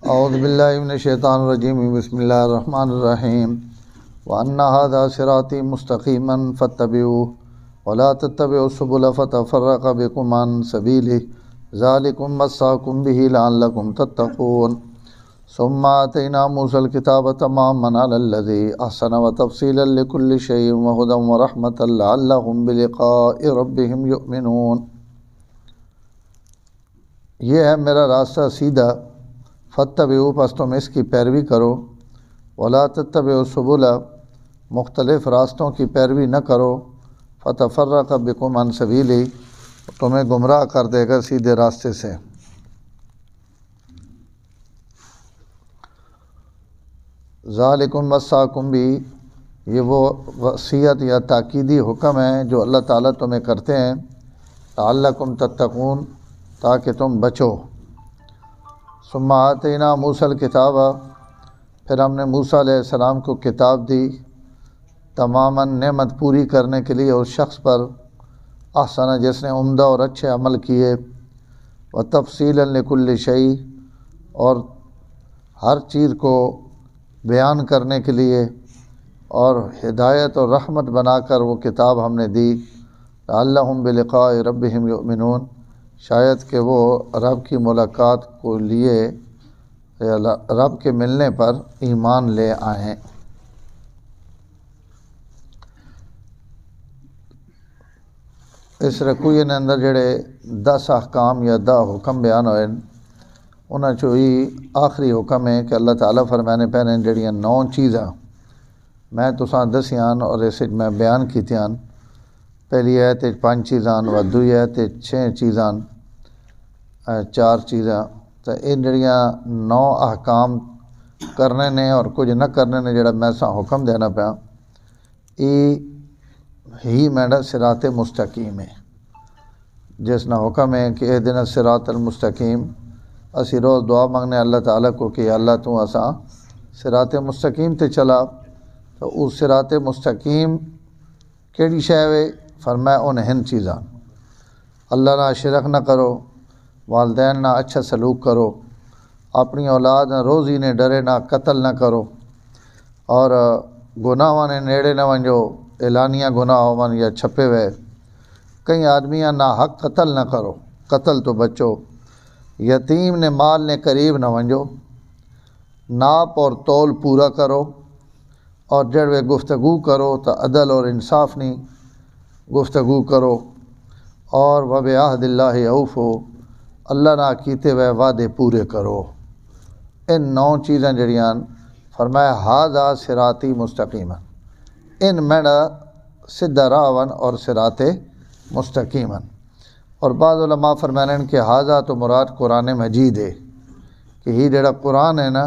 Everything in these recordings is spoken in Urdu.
اعوذ باللہ من الشیطان الرجیم بسم اللہ الرحمن الرحیم وَأَنَّ هَذَا صِرَاطِي مُسْتَقِيمًا فَاتَّبِعُوهُ وَلَا تَتَّبِعُوا السُّبُلَ فَتَفَرَّقَ بِكُمْ عَنْ سَبِيلِهِ ذَلِكُمْ وَصَّاكُمْ بِهِ لَعَلَّكُمْ تَتَّقُونَ ثُمَّ آتَيْنَا مُوسَى الْكِتَابَ تَمَامًا عَلَى الَّذِي أَحْسَنَ وَتَفْصِيلًا لِكُلِّ شَيْءٍ وَهُدًى وَرَحْمَةً لَعَلَّهُمْ بِلِقَاءِ رَبِّهِمْ يُؤْمِنُونَ۔ یہ ہے میرا راستہ سیدھا، فاتبعوا پس تم اس کی پیروی کرو، ولا تتبعوا السبل مختلف راستوں کی پیروی نہ کرو، فتفرق بکم عن سبیلی تمہیں گمراہ کر دے گا سیدھے راستے سے۔ ذالکم وصاکم بھی، یہ وہ وصیت یا تاکیدی حکم ہے جو اللہ تعالیٰ تمہیں کرتے ہیں، لعلکم تتقون تاکہ تم بچو۔ ثم آتینا موسیٰ الکتاب، پھر ہم نے موسیٰ علیہ السلام کو کتاب دی، تماماً نعمت پوری کرنے کے لیے اس شخص پر، احسن جس نے عمدہ اور اچھے عمل کیے، وتفصیلا لکل شیء اور ہر چیز کو بیان کرنے کے لیے، اور ہدایت اور رحمت بنا کر وہ کتاب ہم نے دی، لعلہم بلقاء ربہم یؤمنون شاید کہ وہ رب کی ملاقات کو لیے رب کے ملنے پر ایمان لے آئیں۔ اس رکوع نے اندر جڑے 10 احکام یا 10 حکم بیان ہوئے، انہاں چوں ہی آخری حکم ہے کہ اللہ تعالیٰ فرمانے پہنے جڑیاں 9 چیزاں میں تساں دسیاں اور اس میں بیان کیتیاں۔ پہلی ہے تے 5 چیزاں، دوئی ہے تے 6 چیزاں، 4 چیزاں، تو ان جڑیاں 9 احکام کرنے نے اور کچھ نہ کرنے نے جڑا میں سا حکم دینا پیا، یہ ہی میرا صراط مستقیم ہے، جس نہ حکم ہے کہ اہدنا الصراط المستقیم۔ اسی روز دعا مانگنے اللہ تعالیٰ کو کہ اللہ تو اساں صراط مستقیم تے چلا، تو اس صراط مستقیم کیڑی شے ہے؟ فرمایا انہن چیزاں، اللہ نہ شرک نہ کرو، والدین نہ اچھا سلوک کرو، اپنی اولاد نہ روزی نے ڈرے نہ قتل نہ کرو، اور گناہاں نے نیڑے نہ ونجو، اعلانیہ گناہ ہون یا چھپے ہوئے، کئی آدمیاں نہ حق قتل نہ کرو، قتل تو بچو، یتیم نے مال نے قریب نہ ونجو، ناپ اور تول پورا کرو، اور جڑوے گفتگو کرو تو عدل اور انصاف نہیں گفتگو کرو، اور وبعہد اللہ اوفو اللہ نہ کیتے ہوئے وعدے پورے کرو۔ ان 9 چیزیں جڑیاں فرمایا ھذا صراطی مستقیما، ان میرا سدھا راہ ون اور صراط مستقیما۔ اور بعض علماء فرمائیں کہ ھذا تو مراد قرآن مجید ہے، کہ یہ جڑا قرآن ہے نا،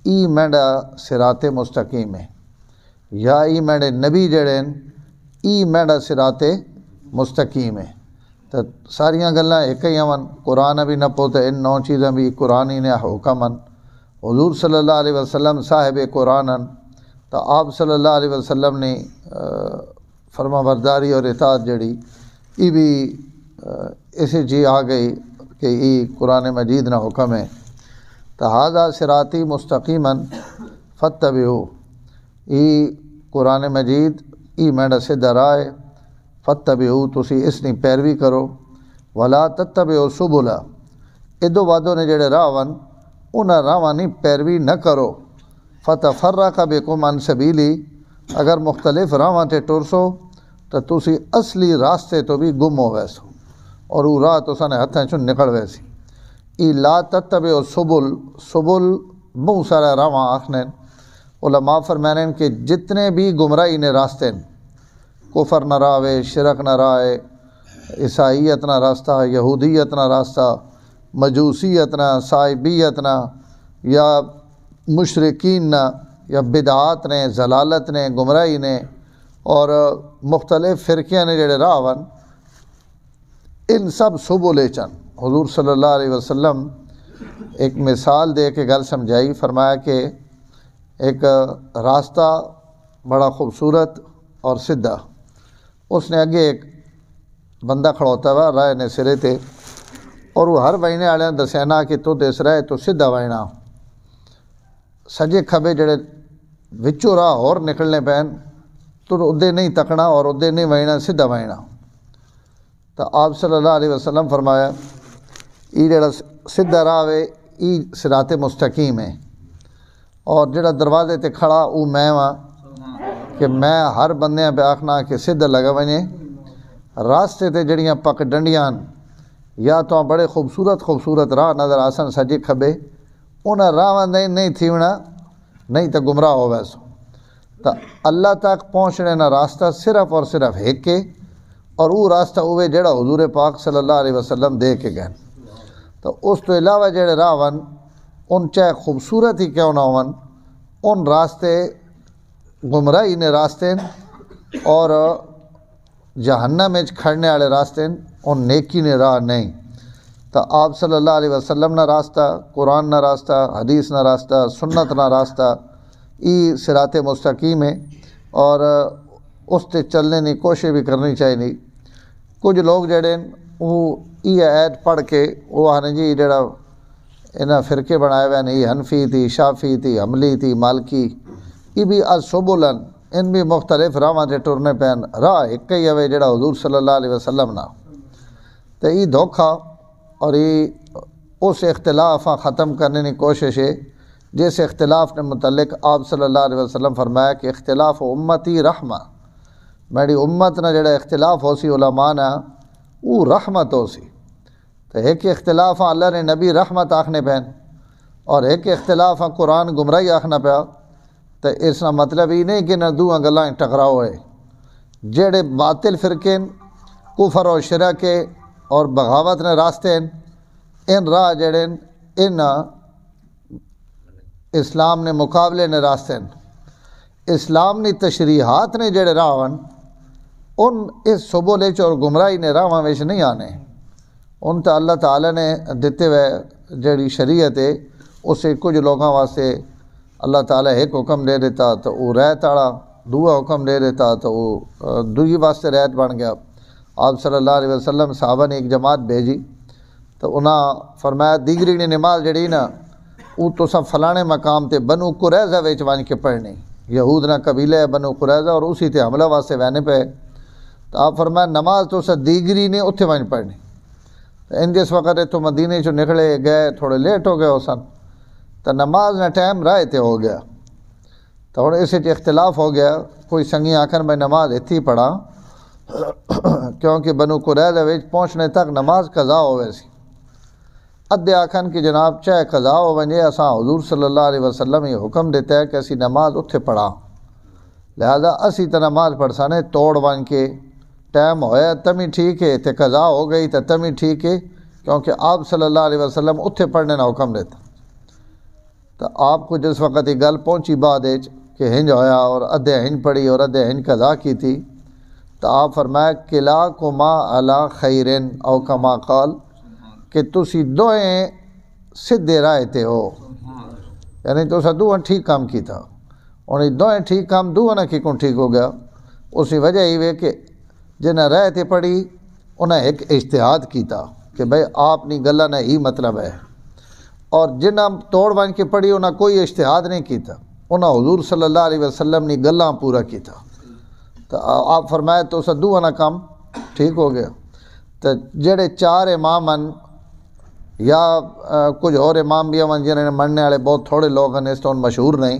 ای میرا صراط مستقیم ہے، یا ای میرے نبی جڑے ہیں ای میرا صراط مستقیم ہے۔ تو ساریاں گلاں ایک ہی ہیں، قرآن بھی نہ پوتے، ان 9 چیزیں بھی قرآن ہی نے حکم ہیں۔ حضور صلی اللہ علیہ وسلم صاحب قرآن ہیں، تو آپ صلی اللہ علیہ وسلم نے فرما برداری اور اطاعت جڑی یہ بھی اسی جی آ گئی کہ یہ قرآن مجید نہ حکم ہے۔ تو ھذا صراطی مستقیما فاتبعوا، یہ قرآن مجید یہ میرا سدھا راہ ہے، فاتبعوا تسی اس نے پیروی کرو، ولا تتبعوا السبل ادو وادو نے جڑے راہ ون انہاں راہاں نہیں پیروی نہ کرو، فتفرق بکم عن سبیلی اگر مختلف راہاں تے ٹرسو تو تسی اصلی راستے تو بھی گم ہو ویسو، اور وہ راہ تو سنے ہتھیں چوں نکل ویسی۔ ای لا تتبعوا السبل، سبل بہت سارا راہاں آکھنے، علماء فرمائیں کہ جتنے بھی گمراہی نے راستے ہیں، کفر نہ راہ، شرک نہ راہ، عیسائیت نہ راستہ، یہودیت نہ راستہ، مجوسیت نہ، صائبیت نہ، یا مشرکین نہ، یا بدعات نے، ضلالت نے، گمراہی نے، اور مختلف فرقیاں نے جڑے راہ ون، ان سب سبل چن۔ حضور صلی اللہ علیہ وسلم ایک مثال دے کے گل سمجھائی، فرمایا کہ ایک راستہ بڑا خوبصورت اور سدھا، اس نے اگے ایک بندہ کھڑوتا ہوا راہ نے سرے تے، اور وہ ہر وہینے والے دسینا کہ تو دس رہے تو سیدھا وہنا، سجے کھبے جڑے وچوں راہ اور نکلنے پین تو ادے نہیں تکنا اور ادے نہیں وہنا سیدھا وہنا. تو آپ صلی اللہ علیہ وسلم فرمایا یہ جڑا سیدھا راہ ہے یہ صراط مستقیم ہے، اور جڑا دروازے تے کھڑا وہ میں ہاں کہ میں ہر بندیاں پہ آکھنا کہ سیدھا لگا ونے. راستے تے جڑیاں پک ڈنڈیاں یا تو بڑے خوبصورت راہ نظر آسن سجے کھبے انہاں راہ نہیں تھیونا نہیں تو گمراہ ہو ویسو. تو اللہ تک پہنچنے نا راستہ صرف اور صرف ایک ہے، اور وہ راستہ ہوئے جڑا حضور پاک صلی اللہ علیہ وسلم دے کے گئے. تو اس تو علاوہ جڑے راہ ون ان چاہے خوبصورت ہی کیوں نہ ہون ان راستے گمراہی نے راستے اور جہنم میں کھڑنے والے راستے ان نیکی نے راہ نہیں. تو آپ صلی اللہ علیہ وسلم نہ راستہ، قرآن نہ راستہ، حدیث نہ راستہ، سنت نہ راستہ یہ صراط مستقیم ہے، اور اس تے چلنے کی کوشش بھی کرنی چاہیے. کچھ لوگ جڑے وہ یہ ایت پڑھ کے وہ آنے جی جڑا انہاں فرقے بنائے ہوئے ہیں، یہ حنفی تھی، شافی تھی، حملی تھی، مالکی، یہ بھی السبلن ان بھی مختلف راہاں تے ٹرنے پین. راہ ایک ہی ہے جڑا حضور صلی اللہ علیہ وسلم نا. تو یہ دھوکھا اور یہ اس اختلاف ختم کرنے کی کوشش ہے جس اختلاف نے متعلق آپ صلی اللہ علیہ وسلم فرمایا کہ اختلاف امتی رحمہ، میری امت نہ جڑا اختلاف ہو سی علماء نا وہ رحمت ہو سی. تو ایک اختلاف اللہ نے نبی رحمت آکھنے پین اور ایک اختلاف قرآن گمراہی آکھنا پیا. تو اس کا مطلب یہ نہیں کہ نہ دو گلاں ٹکراؤ ہے. جڑے باطل فرقے کفر و شرک اور بغاوت نے راستے ان راہ جڑے ان اسلام نے مقابلے نے راستے اسلام نے تشریحات نے جڑے راہ ان اس سبول اور گمراہی نے راہ ویچ نہیں آنے. ان تو اللہ تعالیٰ نے دیتے ہوئے جڑی شریعت ہے اسے کچھ لوگوں واسطے اللہ تعالیٰ ایک حکم دے دیتا تو وہ رہت آڑا، دوسرا حکم دے دیتا تو وہ دوئی واسطے رہت بن گیا. آپ صلی اللہ علیہ وسلم صحابہ نے ایک جماعت بھیجی تو انہاں فرمایا دیگری نے نماز جڑی نا وہ تو سب فلانے مقام تے بنو قریظہ ویچ وان کے پڑھنی. یہود نہ قبیلہ ہے بنو قریظہ اور اسی تے حملہ واسطے وینے پہ. تو آپ فرمایا نماز تو سب دیگری نے اتھے وان پڑھنی. ان جس وقت تو مدینے چو نکلے گئے تھوڑے لیٹ ہو گئے ہو سن تو نماز نہ ٹائم رائے تے ہو گیا. تو ہوں اسے اختلاف ہو گیا. کوئی سنگی آخر میں نماز اتھی پڑھا کیونکہ بنو قریظہ ویچ پہنچنے تک نماز قضا ہو ویسی. ادھے آکھن کہ جناب چاہے قضا ہو ونجے اساں حضور صلی اللہ علیہ وسلم یہ حکم دیتا ہے کہ اسی نماز اتھے پڑھا، لہذا اسی تو نماز پڑھ سانے توڑ ون کے ٹائم ہویا تمی ٹھیک ہے، تے قضا ہو گئی تو تمی ٹھیک ہے، کیونکہ آپ صلی اللہ علیہ وسلم اتھے پڑھنے نہ حکم دیتا. تو آپ کو جس وقت یہ گل پہنچی بعد کہ ہنج ہویا اور ادھے ہنج پڑھی اور ادھے ہنج قضا کی تھی تو آپ فرمایا کلا کما علی خیرن او کما قال کہ تسی دوئیں سدھے رائے تے ہو، یعنی تو سا دوہاں ٹھیک کام کی تھا. اور دوئیں ٹھیک کام دوہاں نہ کی کون ٹھیک ہو گیا. اسی وجہ ہی وے کہ جنہیں رائے تے پڑھی انہیں ایک اجتہاد کیتا کہ بھئی آپ نی گلہ نہ ہی مطلب ہے، اور جنہیں توڑ بن کے پڑھی انہیں کوئی اجتہاد نہیں کیتا، انہیں حضور صلی اللہ علیہ وسلم نی گلہ پورا کیتا. تو آپ فرمائے تو سا دوہاں نہ کام ٹھیک ہو گیا. تو جڑے چار امام یا کچھ اور امام بھی ہیں جنہیں مننے والے بہت تھوڑے لوگ ہیں، اس تو مشہور نہیں.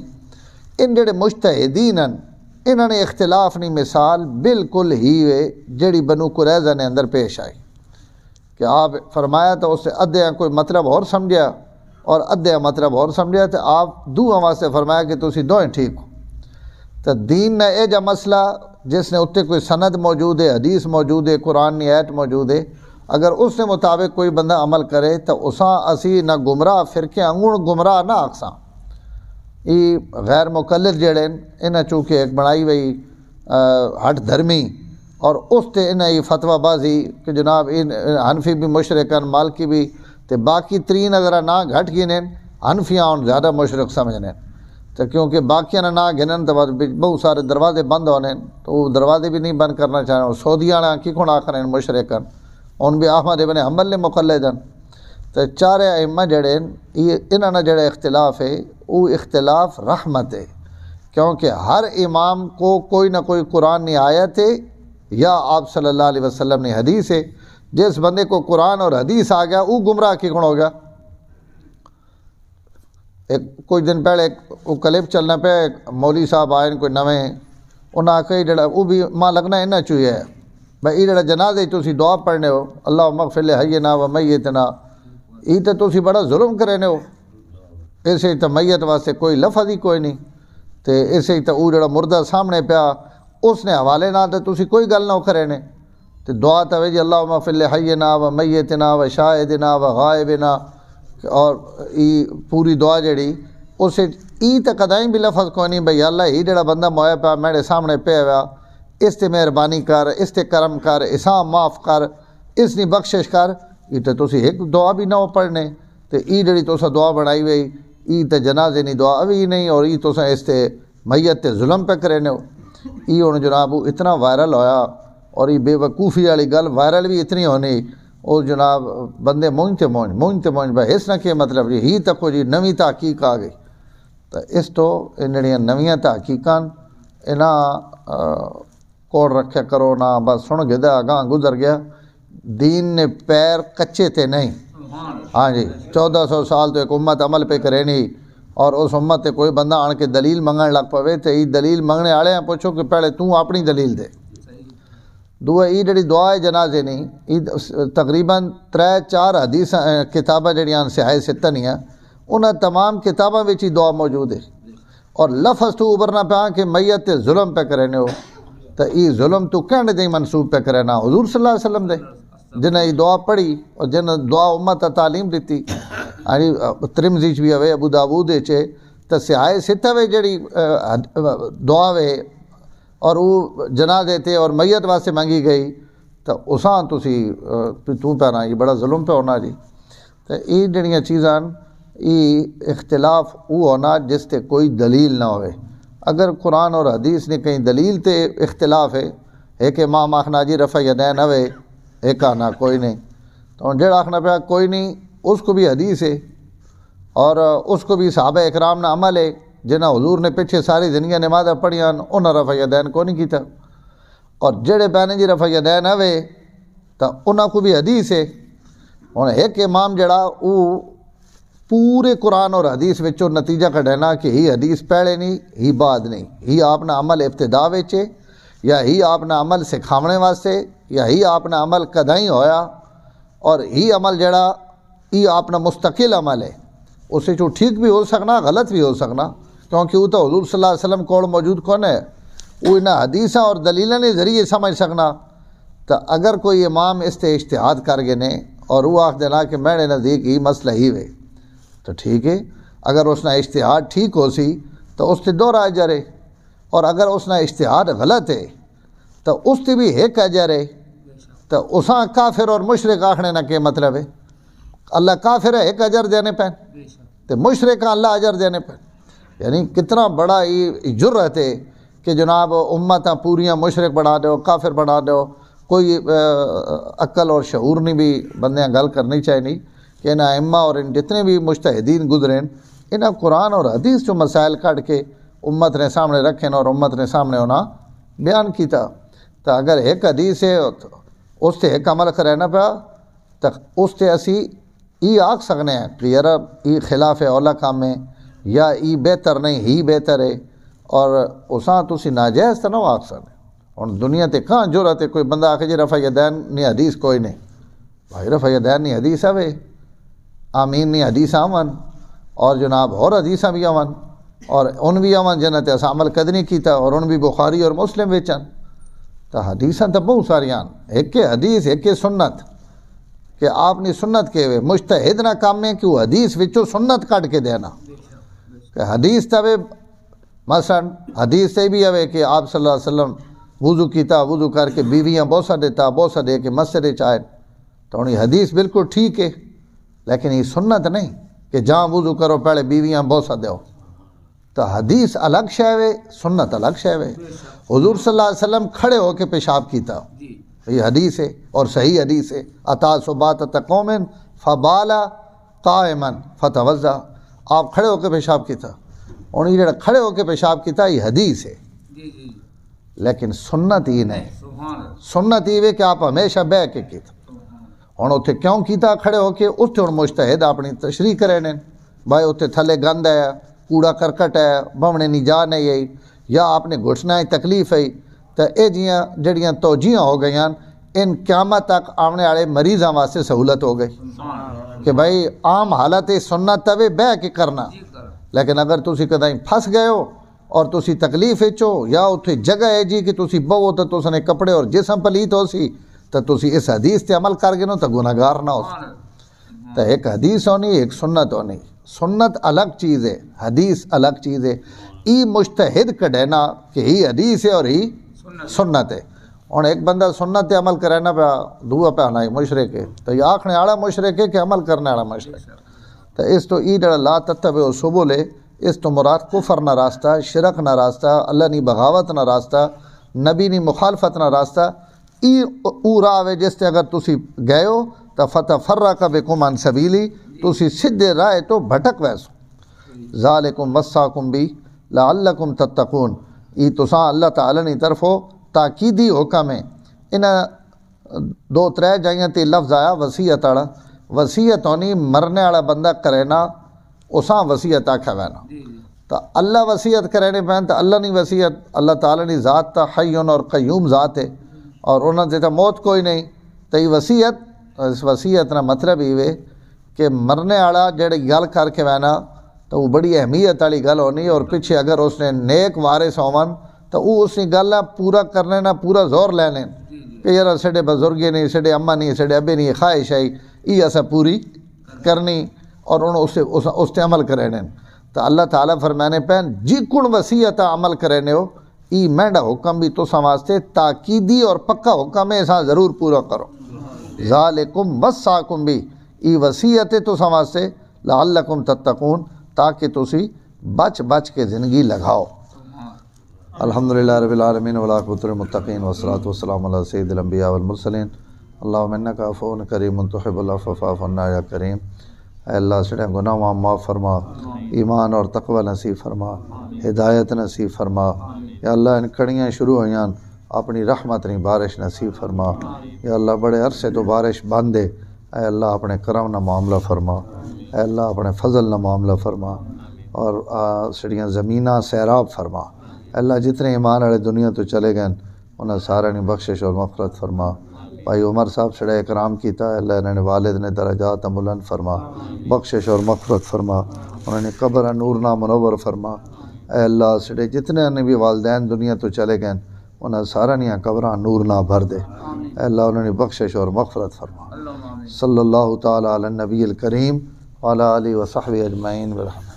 ان جڑے مجتہدین انہوں نے اختلاف نہیں مثال بالکل ہی وے جڑی بنو قریظہ نے اندر پیش آئی کہ آپ فرمایا تو اس سے ادھے کوئی مطلب اور سمجھا اور ادھے مطلب اور سمجھا. تو آپ دوہاں واسطے فرمایا کہ تسی دوئیں ٹھیک ہو. تو دین نہ اے جا مسئلہ جس نے اتنے کوئی سند موجود ہے، حدیث موجود ہے، قرآن کی آیت موجود ہے، اگر اس کے مطابق کوئی بندہ عمل کرے تو اساں اسی نہ گمراہ فرقے انگون گمراہ نہ آکساں. یہ غیر مقلد جڑے انہیں چونکہ ایک بنائی ہوئی ہٹ دھرمی اور اس تے انہیں یہ فتوہ بازی کہ جناب ان حنفی بھی مشرکن مالکی بھی تے باقی ترین اگر نہ گھٹ گنیں حنفیاں ان زیادہ مشرک سمجھنے. تو کیونکہ باقیاں نہ گنن تو بہت سارے دروازے بند ہونے تو وہ دروازے بھی نہیں بند کرنا چاہیں. اور سعودیاں نے کی کون آخر مشرکن ان بھی احمد ابن حنبل نے مقلدن. تو چار ائمہ جڑے یہ انہاں نے جڑا اختلاف ہے وہ اختلاف رحمت ہے، کیونکہ ہر امام کو کوئی نہ کوئی قرآن کی آیت ہے یا آپ صلی اللہ علیہ وسلم نے حدیث ہے۔ جس بندے کو قرآن اور حدیث آ گیا وہ گمراہ کی کون ہو گیا؟ کچھ دن پہلے وہ کلپ چلنا پہ مولوی صاحب آئے کوئی نویں، انہیں آخر جڑا وہ بھی ماں لگنا انہیں چوہیا ہے بھائی یہ جڑا جنازے تسی دعا پڑھنے ہو اللہم اغفر لحینا و میتنا، یہ تو تسی بڑا ظلم کرنے ہو، اسے تو میت واسطے کوئی لفظ ہی کوئی نہیں، تو اسے تو وہ جڑا مردہ سامنے پیا اس نے حوالے نہ تو تسی کوئی گل نہ کرنے، تو دعا تو جی اللہم اغفر لحینا و میتنا و شاہدنا و غائبنا، اور یہ پوری دعا جڑی اسے ای تو کدائیں بھی لفظ کوئی نہیں بھئی اللہ یہ جڑا بندہ مویا پیا میرے سامنے پہ ہوا اس تے مہربانی کر، اس تے کرم کر، اساں معاف کر، اس نے بخشش کر، یہ تو تسی ایک دعا بھی نہ ہو پڑھنے، تو یہ جڑی تو دعا بنائی ہوئی یہ تو جنازے نہیں دعا ابھی نہیں، اور یہ تو اس تے میت تے ظلم پہ کرنے ہو۔ یہ ہوں جناب اتنا وائرل ہویا، اور یہ بے وقوفی والی گل وائرل بھی اتنی ہونی، اور جناب بندے مونجتے مونج بھائی اس نہ کیا مطلب ہی تک جی نویں تحقیق آ گئی، تو اس تو ان جڑیاں نویاں تحقیقاں انہاں کوڑ رکھیا کرو نہ بس سن گدا اگاں گزر گیا، دین نے پیر کچے تے نہیں۔ ہاں جی 1400 سال تو ایک امت عمل پہ کرے نہیں، اور اس امت تے کوئی بندہ آن کے دلیل منگن لگ پوے تو یہ دلیل منگنے والے ہیں پوچھو کہ پہلے تو اپنی دلیل دے۔ دوسرا یہ جڑی دعا ہے جنازے نہیں، یہ تقریباً 3-4 حدیث کتابیں جڑیاں سیاہ ستنیاں انہاں تمام کتاباں وچ ہی دعا موجود ہے، اور لفظ تو ابھرنا پیا کہ میت تے ظلم پہ کرنے ہو، تو یہ ظلم تو کہنے دے منسوب پہ کرے نا حضور صلی اللہ علیہ وسلم دے جنہیں یہ دعا پڑھی اور جنہیں دعا امت تعلیم دیتی۔ یعنی ترمذی بھی ہوئے ابو داود چے تو سیاہ ستہ وے جڑی دعا وے اور وہ جنازے تے اور میت واسطے منگی گئی، تو اساں تسی تو پہنا یہ بڑا ظلم پہ ہونا جی۔ تو یہ جڑیاں چیزاں یہ اختلاف وہ ہونا جس تے کوئی دلیل نہ ہوئے۔ اگر قرآن اور حدیث نے کہیں دلیل تے اختلاف ہے، ایک امام آخنا جی رفع یدین ہوئے، ایک آنا کوئی نہیں، تو جڑا آخنا پیا کوئی نہیں اس کو بھی حدیث ہے، اور اس کو بھی صحابہ اکرام نہ عمل ہے جنہ حضور نے پیچھے ساری زندگی نمازیں پڑھیاں انہاں رفع یدین کو نہیں کیتا، اور جڑے پہنے جی رفع یدین ہوئے تو انہاں کو بھی حدیث ہے۔ ہن ایک امام جڑا وہ پورے قرآن اور حدیث وچوں نتیجہ کڈینا کہ ہی حدیث پہلے نہیں ہی بعد نہیں، ہی اپنا عمل ابتدا وچ یا ہی اپنا عمل سکھاونے واسطے یا ہی اپنا عمل کدائیں ہویا، اور ہی عمل جڑا یہ اپنا مستقل عمل ہے، اس سے جو ٹھیک بھی ہو سکنا غلط بھی ہو سکنا، کیونکہ وہ تو حضور صلی اللہ علیہ وسلم کو موجود کون ہے، وہ انہیں حدیثاں اور دلیلاں کے ذریعے سمجھ سکنا۔ تو اگر کوئی امام اس تے اجتہاد کر گئے نے اور وہ آخ دینا کہ میرے نزدیک ہی مسئلہ ہی وے تو ٹھیک ہے، اگر اس نے اجتہاد ٹھیک ہو سی تو اس تے دو اجر ہے، اور اگر اس نے اجتہاد غلط ہے تو اس تے بھی ایک اجر ہے۔ تو اساں کافر اور مشرک آخنے نہ کہ مطلب ہے، اللہ کافر ہے ایک اجر دینے پہ تو مشرک اللہ اجر دینے پہ، یعنی کتنا بڑا یہ جرأت ہے کہ جناب امتاں پوریاں مشرک بنا دو، کافر بنا دو، کوئی عقل اور شعور نہیں بھی بندیاں گل کرنی چاہیے کہ انہاں ائمہ اور ان جتنے بھی مجتہدین گزریں انہاں قرآن اور حدیث جو مسائل کٹ کے امت نے سامنے رکھیں اور امت نے سامنے انہاں بیان کیتا۔ تو اگر ایک حدیث ہے اس تے ایک عمل کرینا پیا تو اس تے اسی ای آکھ سکنے ہیں کہ یار ای خلاف اولا کام ہے یا ای بہتر نہیں ہی بہتر ہے، اور اساں تسی ناجائز تو نہ آکھ سکنے۔ اور دنیا تے کہاں جرأت ہے کوئی بندہ آکھے جی رفع یدین نہیں حدیث کوئی نہیں، بھائی رفع یدین نہیں حدیث ہے آمین نہیں حدیث آون، اور جناب اور حدیثاں بھی آون، اور ان بھی آون جنہاں تے اساں عمل کد نہیں کیتا، اور ان بھی بخاری اور مسلم وچن۔ تو حدیثاں تو بہت ساریاں، ایک حدیث ایک سنت کہ آپ نے سنت کے مجتہد نہ کام ہے کہ وہ حدیث وچوں سنت کٹ کے دینا کہ حدیث تبے مثلا حدیث سے بھی ہے کہ آپ صلی اللہ علیہ وسلم وضو کیتا، وضو کر کے بیویاں بوسہ دیتا، بوسہ دے کے مسجد چائے، تو یہ حدیث بالکل ٹھیک ہے، لیکن یہ سنت نہیں کہ جہاں وضو کرو پہلے بیویاں بوسہ دیو۔ تو حدیث الگ شے ہے، سنت الگ شے ہے۔ حضور صلی اللہ علیہ وسلم کھڑے ہو کے پیشاب کیتا، یہ حدیث ہے اور صحیح حدیث ہے۔ اتا صبات قوم فبالا قائما فتوضا، آپ کھڑے ہو کے پیشاب کیتا، ہوں یہ جڑا کھڑے ہو کے پیشاب کیتا یہ حدیث ہے، لیکن سنت ہی نہیں، سنت یہ ہے کہ آپ ہمیشہ بہ کے کیتا۔ ہوں اتنے کیوں کیتا کھڑے ہو کے؟ اتنے ہوں مجتہد اپنی تشریح کرے نے، بھائی اتنے تھلے گند ہے، کوڑا کرکٹ ہے، بمنے نہیں جا نہیں آئی، یا آپ نے گھٹنا ہی تکلیف ہے، تو یہ جڑیاں توجیاں ہو گئی ان قیامت تک آنے والے مریضاں واسطے سہولت ہو گئی کہ بھائی عام حالت سنت توے بہ کے کرنا، لیکن اگر تسی کدیں پھنس گئے ہو اور تسی تکلیف ہو یا اتنے جگہ ہے جی کہ تسی بہو تو تس نے کپڑے اور جسم پلیت ہو سی تو تسی اس حدیث تے عمل کر گئے نو تو گناہگار نہ ہو سی۔ تو ایک حدیث ہونی ایک سنت ہونی، سنت الگ چیز ہے، حدیث الگ چیز ہے۔ ای مجتہد کڈینا کہ ہی حدیث ہے اور ہی سنت ہے۔ ہوں ایک بندہ سنت تے عمل کرے نا پیا، دعا پہ آنا مشرک ہے، تو یہ آکھنے والا مشرک ہے کہ عمل کرنے والا مشرک؟ تو اس تو ای جڑا لا تتبعوا السبل ہے، اس تو مراد کفر نہ راستہ، شرک نہ راستہ، اللہ نی بغاوت نہ راستہ، نبی نی مخالفت نہ راستہ، ای او راہ ہے جس تے اگر تسی گئے ہو تو فتفرق بکم عن سبیلی، تسی سدھے راہ تو بھٹک ویسو۔ ذالکم وصاکم بی لعلکم تتقون، ای تساں اللہ تعالی نی طرفوں تاکیدی حکم ہے۔ انہاں دو ترے جائیاں تے لفظ آیا وصیت والا، وصیت ہونی مرنے والا بندہ کرے نا اساں وصیت آکھا وینا، تو اللہ وصیت کرے نے پہن تو اللہ نی وصیت، اللہ تعالی نی ذات تا حیون اور قیوم ذات ہے اور انہاں تے موت کوئی نہیں، تو یہ وصیت، اس وصیت نا مطلب یہ کہ مرنے والا جڑی گل کر کے وینا تو وہ بڑی اہمیت والی گل ہونی، اور پیچھے اگر اس نے نیک وارث ہون تو وہ اس کی گل پورا کرنے نہ پورا زور لے لیں کہ یار ساڈے بزرگے نہیں، ساڈے اما نہیں، ساڈے ابے نہیں، خواہش آئی یہ اسا پوری کرنی، اور انہوں اس تے عمل کرے نے۔ تو اللہ تعالیٰ فرمانے پہن جی کن وصیت عمل کرے نے ہو، ای مہنڈا حکم بھی تو واسطے تاکیدی اور پکا حکم ہے، اساں ضرور پورا کرو۔ ذالکم وصاکم بھی، ای وصیت ہے تو واسطے لعلکم تتقون، تاکہ تسی بچ بچ کے زندگی لگاؤ۔ الحمدللہ رب العالمین والعاقبۃ للمتقین والصلاۃ والسلام علی سید الانبیاء والمرسلین۔ اللہم انک عفو کریم تحب العفو فاعف عنا یا کریم۔ اے اللہ سڑے گناہ معاف فرما، ایمان اور تقوی نصیب فرما، ہدایت نصیب فرما۔ یا اللہ ان کڑیاں شروع ہویاں اپنی رحمت نی بارش نصیب فرما۔ یا اللہ بڑے عرصے تو بارش بند ہے، اے اللہ اپنے کرم نہ معاملہ فرما، اے اللہ اپنے فضل نہ معاملہ فرما، اور سڑیاں زمیناں سیراب فرما۔ اللہ جتنے ایمان والے دنیا تو چلے گئے انہیں سارے نے بخشش اور مغفرت فرما۔ بھائی عمر صاحب سڑے اکرام کیتا ہے، اللہ انہوں نے والد نے درجات بلند فرما، بخشش اور مغفرت فرما، انہوں نے قبر نور نہ منور فرما۔ اے اللہ سڑے جتنے نے بھی والدین دنیا تو چلے گئے انہیں سارا نیاں قبراں نور نہ بھر دے، اے اللہ انہوں نے بخشش اور مغفرت فرما۔ صلی اللہ تعالی علی النبی الکریم وعلی آلہ وصحبہ اجمعین برحمتہ۔